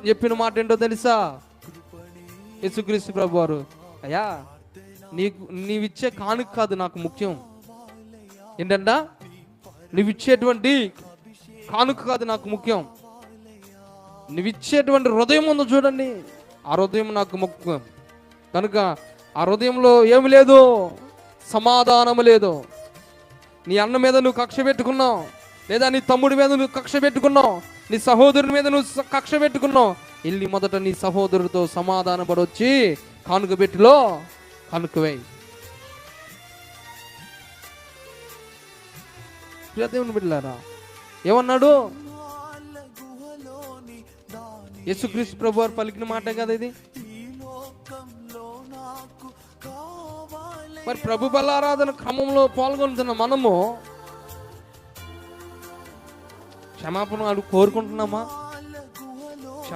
చెప్పిన మాట ఏంటో తెలుసా? యేసుక్రీస్తు ప్రభు వారు, అయ్యా నీవిచ్చే కానుక కాదు నాకు ముఖ్యం. ఏంటంట? నువ్విచ్చేటువంటి కానుక కాదు నాకు ముఖ్యం, నువ్విచ్చేటువంటి హృదయం ఉందో చూడండి, ఆ హృదయం నాకు ముఖ్యం. కనుక ఆ హృదయంలో ఏమి లేదు, సమాధానము లేదు. నీ అన్న మీద నువ్వు కక్ష పెట్టుకున్నావు, లేదా నీ తమ్ముడి మీద నువ్వు కక్ష పెట్టుకున్నావు, నీ సహోదరుని మీద నువ్వు కక్ష పెట్టుకున్నావు. వెళ్ళి మొదట నీ సహోదరుడితో సమాధాన పడొచ్చి కానుక పెట్టిలో కానుక వేయి. దేవుని బిడ్డలారా, ఏమన్నాడు? యేసుక్రీస్తు ప్రభు వారు పలికిన మాట కదా ఇది. మరి ప్రభు బలారాధన క్రమంలో పాల్గొంటున్న మనము క్షమాపణ కోరుకుంటున్నామా?